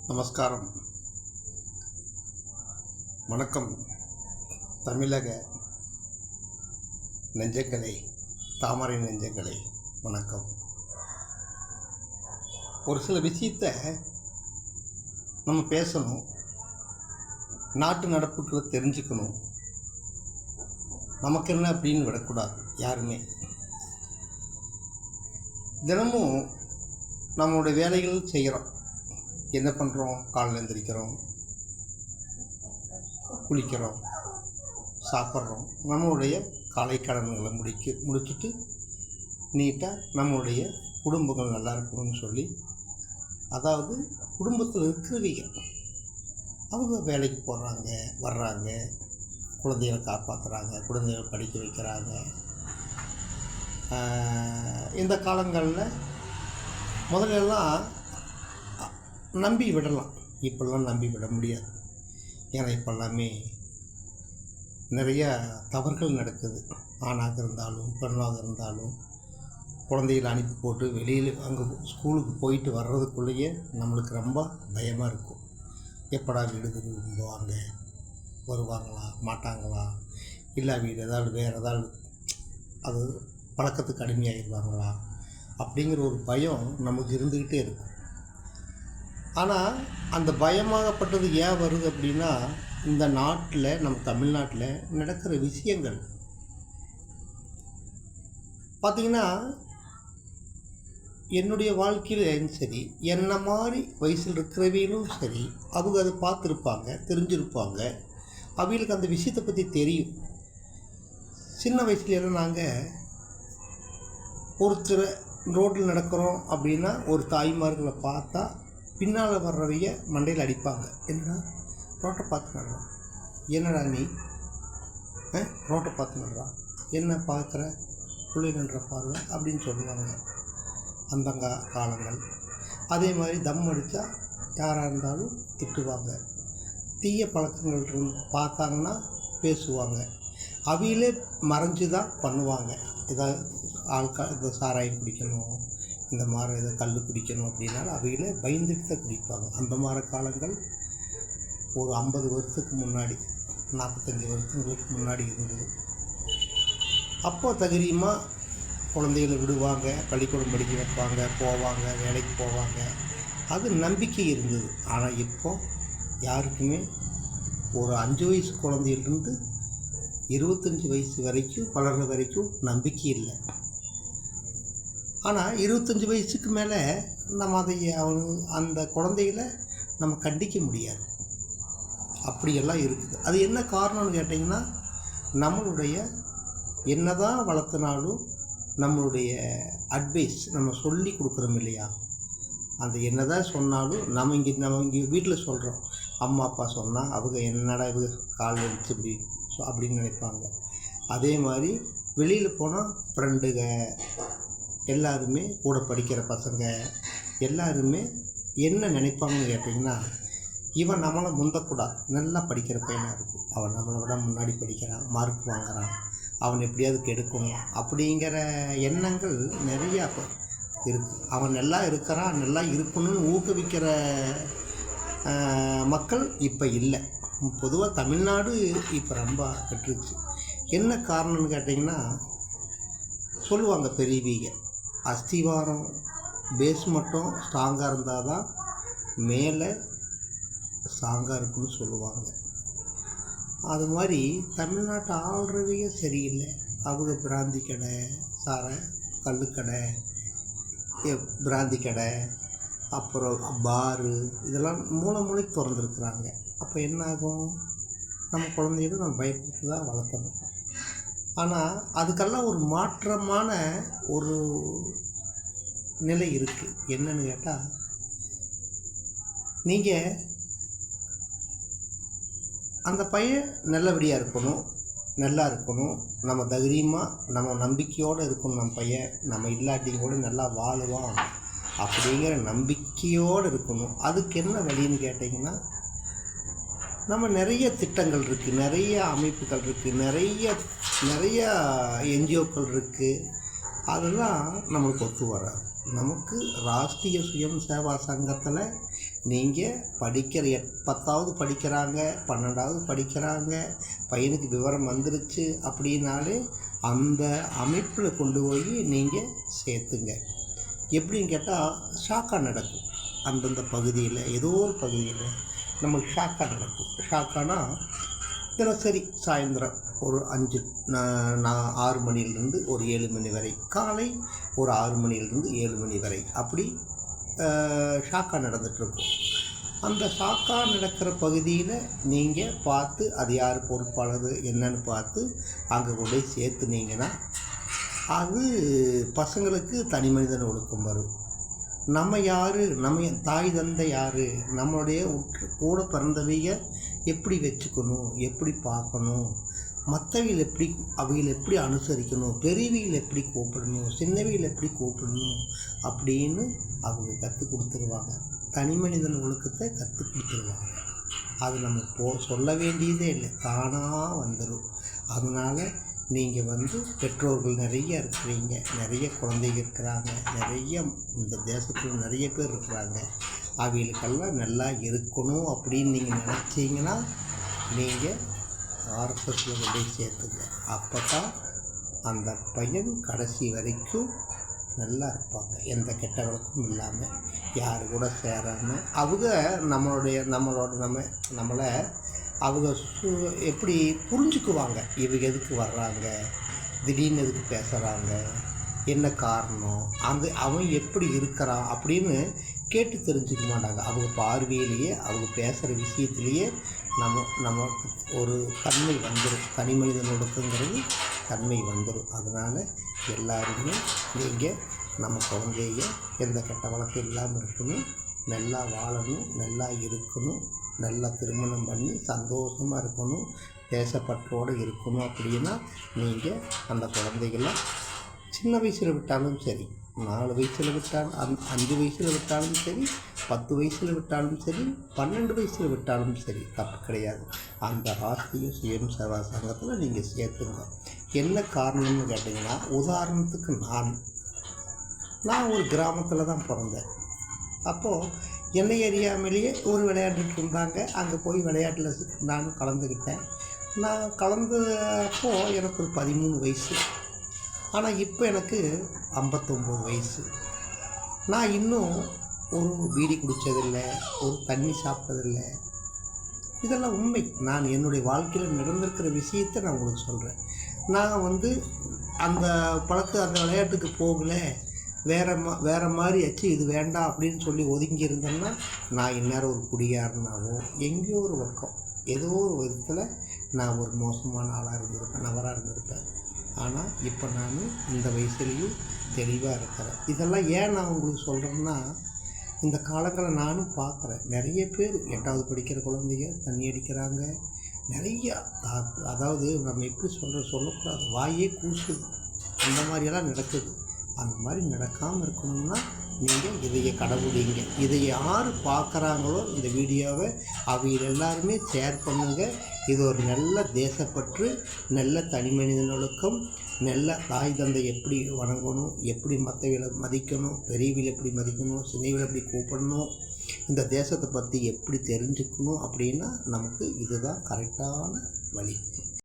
நமஸ்காரம். வணக்கம். தமிழக நெஞ்சங்களே, தாமரை நெஞ்சங்களே, வணக்கம். ஒரு சில விஷயத்தை நம்ம பேசணும், நாட்டு நடப்புகளை தெரிஞ்சுக்கணும். நமக்கு என்ன அப்படின்னு விடக்கூடாது யாருமே. தினமும் நம்மளுடைய வேலைகள் செய்கிறோம். என்ன பண்ணுறோம்? காலையில் எழுந்திரிக்கிறோம், குளிக்கிறோம், சாப்பிட்றோம். நம்மளுடைய காலை கடன்களை முடிச்சுட்டு நீட்டாக நம்மளுடைய குடும்பங்கள் நல்லா இருக்கணும்னு சொல்லி, அதாவது குடும்பத்தில் இருக்கிறவங்க அவங்க வேலைக்கு போகிறாங்க, வர்றாங்க, குழந்தைகளை காப்பாற்றுறாங்க, குழந்தைகளை படிக்க வைக்கிறாங்க. இந்த காலங்களில் முதலெல்லாம் நம்பி விடலாம், இப்போல்லாம் நம்பி விட முடியாது. ஏன்னா இப்போல்லாமே நிறையா தவறுகள் நடக்குது. ஆணாக இருந்தாலும் பெண்ணாக இருந்தாலும் குழந்தைகளை அனுப்பி போட்டு வெளியில் அங்கே ஸ்கூலுக்கு போயிட்டு வர்றதுக்குள்ளேயே நம்மளுக்கு ரொம்ப பயமாக இருக்கும். எப்படா வீடு திரும்புவாங்க, வருவாங்களா மாட்டாங்களா, இல்லை வீடு ஏதாவது வேறு ஏதாவது அது பழக்கத்துக்கு அடிமையாகிடுவாங்களா அப்படிங்கிற ஒரு பயம் நமக்கு இருந்துக்கிட்டே இருக்கும். ஆனால் அந்த பயமாகப்பட்டது ஏன் வருது அப்படின்னா, இந்த நாட்டில், நம்ம தமிழ்நாட்டில் நடக்கிற விஷயங்கள் பார்த்திங்கன்னா, என்னுடைய வாழ்க்கையிலும் சரி, என்ன மாதிரி வயசில் இருக்கிறவங்களும் சரி, அவங்க அதை பார்த்துருப்பாங்க, தெரிஞ்சிருப்பாங்க, அவங்களுக்கு அந்த விஷயத்தை பற்றி தெரியும். சின்ன வயசுலலாம் நாங்கள் ஒருத்தர் ரோட்டில் நடக்கிறோம் அப்படின்னா ஒரு தாய்மார்களை பார்த்தா பின்னால் வர்றவைய மண்டையில் அடிப்பாங்க. என்னடா ரோட்டை பார்த்து நடுறா, என்னடா நீ ரோட்டை பார்த்து நடுறா, என்ன பார்க்குற பிள்ளைங்கன்ற பார்வை அப்படின்னு சொல்லுவாங்க அந்த காலங்கள். அதே மாதிரி தம் அடித்தா யாராக இருந்தாலும் திட்டுவாங்க. தீய பழக்கங்கள் பார்த்தாங்கன்னா பேசுவாங்க. அவையிலே மறைஞ்சு தான் பண்ணுவாங்க. ஏதாவது இந்த சாராயம் குடிக்கணும், இந்த மாதிரி ஏதோ கல் குடிக்கணும் அப்படின்னாலும் அவையிலே பயந்துட்டு தான் குடிப்பாங்க. அந்த மாதிரி காலங்கள் ஒரு 50 வருஷத்துக்கு முன்னாடி, 45 வருஷங்களுக்கு முன்னாடி இருந்தது. அப்போ தைரியமாக குழந்தைகளை விடுவாங்க, பள்ளிக்கூடம் படிக்க வைப்பாங்க, போவாங்க, வேலைக்கு போவாங்க. அது நம்பிக்கை இருந்தது. ஆனால் இப்போ யாருக்குமே ஒரு 5 வயசு குழந்தையிலிருந்து 25 வயசு வரைக்கும் வளர்கிற வரைக்கும் நம்பிக்கை இல்லை. ஆனால் 25 வயசுக்கு மேலே நம்ம அதை அந்த குழந்தைகளை நம்ம கண்டிக்க முடியாது. அப்படியெல்லாம் இருக்குது. அது என்ன காரணம்னு கேட்டிங்கன்னா, நம்மளுடைய என்ன தான் வளர்த்தினாலும் நம்மளுடைய அட்வைஸ் நம்ம சொல்லி கொடுக்குறோம் இல்லையா, அந்த என்ன தான் சொன்னாலும் நம்ம இங்கே வீட்டில் சொல்கிறோம். அம்மா அப்பா சொன்னால் அவங்க என்னடா இது கால் வச்சு அப்படின்னு நினைப்பாங்க. அதே மாதிரி வெளியில் போனால் ஃப்ரெண்டுங்க எல்லாருமே, கூட படிக்கிற பசங்க எல்லாருமே என்ன நினைப்பாங்கன்னு கேட்டிங்கன்னா, இவன் நம்மளை முந்தக்கூடாது, நல்லா படிக்கிற பையனாக இருக்கும், அவன் நம்மளை விட முன்னாடி படிக்கிறான், மார்க் வாங்குகிறான், அவன் எப்படியாவது கெடுக்கணும் அப்படிங்கிற எண்ணங்கள் நிறையா இப்போ இருக்குது. அவன் நல்லா இருக்கிறான், நல்லா இருக்கணும்னு ஊக்குவிக்கிற மக்கள் இப்போ இல்லை. பொதுவாக தமிழ்நாடு இப்போ ரொம்ப கெட்டுருச்சு. என்ன காரணம்னு கேட்டிங்கன்னா, சொல்லுவாங்க பெரியவங்க, அஸ்திவாரம் பேஸ் மட்டும் ஸ்ட்ராங்காக இருந்தால் தான் மேலே ஸ்ட்ராங்காக இருக்குன்னு சொல்லுவாங்க. அது மாதிரி தமிழ்நாட்டை ஆள்றவையே சரியில்லை. அவங்க பிராந்தி கடை, கள்ளுக்கடை, பிராந்தி கடை, அப்புறம் பாரு, இதெல்லாம் மூளைக்கு திறந்துருக்குறாங்க. அப்போ என்ன ஆகும்? நம்ம குழந்தைகளும் நம்ம பயப்பட்டு தான் வளர்த்தணும். ஆனால் அதுக்கெல்லாம் ஒரு மாற்றமான ஒரு நிலை இருக்குது. என்னன்னு கேட்டால், நீங்கள் அந்த பையன் நல்லபடியாக இருக்கணும், நல்லா இருக்கணும், நம்ம தைரியமாக நம்ம நம்பிக்கையோடு இருக்கணும். நம்ம பையன் நம்ம இல்லாட்டியும் கூட நல்லா வாழுவான் அப்படிங்கிற நம்பிக்கையோடு இருக்கணும். அதுக்கு என்ன வழின்னு கேட்டிங்கன்னா, நம்ம நிறைய திட்டங்கள் இருக்குது, நிறைய அமைப்புகள் இருக்குது, நிறைய என்ஜிஓக்கள் இருக்குது. அதெல்லாம் நம்மளுக்கு ஒத்து வராது. நமக்கு ராஷ்ட்ரிய சுயம் சேவா சங்கத்தில் நீங்கள் படிக்கிற 10வது படிக்கிறாங்க, 12வது படிக்கிறாங்க, பையனுக்கு விவரம் வந்துருச்சு அப்படின்னாலே அந்த அமைப்பில் கொண்டு போய் நீங்கள் சேர்த்துங்க. எப்படின்னு கேட்டால் ஷாக்கா நடக்கும். அந்தந்த பகுதியில் ஏதோ ஒரு பகுதியில் நம்மளுக்கு ஷாக்கா நடக்கும். ஷாக்கானா தினசரி சாயந்தரம் ஒரு 6 மணிலிருந்து ஒரு 7 மணி வரை, காலை ஒரு 6 மணிலிருந்து 7 மணி வரை அப்படி ஷாக்கா நடந்துகிட்ருக்கும். அந்த ஷாக்கா நடக்கிற பகுதியில் நீங்கள் பார்த்து அது யார் பொறுப்பாளர் என்னன்னு பார்த்து அங்கே கொண்டு போய் சேர்த்துனீங்கன்னா அது பசங்களுக்கு தனி மனிதன் ஒழுக்கம் வரும். நம்ம யார், நம்ம தாய் தந்தை யார், நம்மளுடைய கூட பிறந்தவைய எப்படி வச்சுக்கணும், எப்படி பார்க்கணும், மற்றவைகள் எப்படி அவைகள் எப்படி அனுசரிக்கணும், பெரியவைகள் எப்படி கூப்பிடணும், சின்னவைகள் எப்படி கூப்பிடணும் அப்படின்னு அவங்க கற்றுக் கொடுத்துருவாங்க. தனி மனிதன் ஒழுக்கத்தை கற்றுக் கொடுத்துருவாங்க. அது நம்ம சொல்ல வேண்டியதே இல்லை, தானாக வந்துடும். அதனால் நீங்கள் பெற்றோர்கள் நிறைய இருக்கிறீங்க, நிறைய குழந்தைங்க இருக்கிறாங்க, நிறைய இந்த தேசத்தில் நிறைய பேர் இருக்கிறாங்க. அவைகளுக்கெல்லாம் நல்லா இருக்கணும் அப்படின்னு நீங்கள் நினச்சிங்கன்னா நீங்கள் ஆர்எஸ்எஸில் கொண்டு போய் சேர்த்துங்க. அப்போ தான் அந்த பையன் கடைசி வரைக்கும் நல்லா இருப்பாங்க, எந்த கெட்ட வழக்கம் இல்லாமல், யார் கூட சேராமல். அவங்க நம்மளை அவங்க எப்படி புரிஞ்சுக்குவாங்க, இவங்க எதுக்கு வர்றாங்க, திடீர்னு எதுக்கு பேசுகிறாங்க, என்ன காரணம், அவன் எப்படி இருக்கிறான் அப்படின்னு கேட்டு தெரிஞ்சுக்க மாட்டாங்க. அவங்க பார்வையிலேயே அவங்க பேசுகிற விஷயத்துலேயே நமக்கு ஒரு தன்மை வந்துடும், தனி மனிதன் ஒழுக்கங்கிறது தன்மை வந்துடும். அதனால் எல்லாருமே நீங்கள் நம்ம குழந்தைய எந்த கெட்ட வழக்கம் இல்லாமல் இருக்கணும், நல்லா வாழணும், நல்லா இருக்கணும், நல்லா திருமணம் பண்ணி சந்தோஷமாக இருக்கணும், தேசப்பற்றோடு இருக்கணும். அப்படின்னா நீங்கள் அந்த குழந்தைகளை சின்ன வயசில் விட்டாலும் சரி, 4 வயசில் விட்டாலும் 5 வயசில் விட்டாலும் சரி, 10 வயசில் விட்டாலும் சரி, 12 வயசில் விட்டாலும் சரி, தப்பு கிடையாது. அந்த ராஷ்ட்ரிய சுயம் சேவா சங்கத்தில் நீங்கள் சேர்த்துங்க. என்ன காரணம்னு கேட்டிங்கன்னா, உதாரணத்துக்கு நான் ஒரு கிராமத்தில் தான் பிறந்தேன். அப்போது என்னை அறியாமலேயே ஒரு விளையாண்டுட்டு இருந்தாங்க. அங்கே போய் விளையாட்டில் நானும் கலந்துக்கிட்டேன். நான் கலந்தப்போ எனக்கு ஒரு 13 வயசு. ஆனால் இப்போ எனக்கு 59 வயசு. நான் இன்னும் ஒரு பீடி குடித்ததில்லை, ஒரு தண்ணி சாப்பிட்டதில்லை. இதெல்லாம் உண்மை. நான் என்னுடைய வாழ்க்கையில் நடந்திருக்கிற விஷயத்தை நான் உங்களுக்கு சொல்கிறேன். நான் அந்த அந்த விளையாட்டுக்கு போகலை, வேறு மாதிரி ஆச்சு, இது வேண்டாம் அப்படின்னு சொல்லி ஒதுங்கி இருந்தேன்னா நான் இந்நேரம் ஒரு குடியாரனாவோ எங்கேயோ ஒரு பக்கம் ஏதோ ஒரு விதத்தில் நான் ஒரு மோசமான ஆளாக இருந்திருப்பேன், நபராக இருந்திருப்பேன். ஆனால் இப்போ நான் இந்த வயசுலேயும் தெளிவாக இருக்கிறேன். இதெல்லாம் ஏன் நான் உங்களுக்கு சொல்கிறேன்னா, இந்த காலங்களை நானும் பார்க்குறேன். நிறைய பேர் 8வது படிக்கிற குழந்தைங்க தண்ணி அடிக்கிறாங்க. நிறையா அதாவது நம்ம எப்படி சொல்லக்கூடாது, வாயே கூசுது, அந்த மாதிரியெல்லாம் நடக்குது. அந்த மாதிரி நடக்காமல் இருக்கணும்னா நீங்கள் இதையை கடைபிடிங்க. இதை யார் பார்க்குறாங்களோ இந்த வீடியோவை அவங்க எல்லாருமே ஷேர் பண்ணுங்கள். இது ஒரு நல்ல தேசப்பற்று, நல்ல தனி மனிதன் ஒழுக்கம், நல்ல தாய் தந்தை எப்படி வணங்கணும், எப்படி மற்றவங்களை மதிக்கணும், பெரியவங்களை எப்படி மதிக்கணும், சின்னவங்களை எப்படி கூப்பிடணும், இந்த தேசத்தை பற்றி எப்படி தெரிஞ்சுக்கணும் அப்படின்னா நமக்கு இதுதான் கரெக்டான வழி.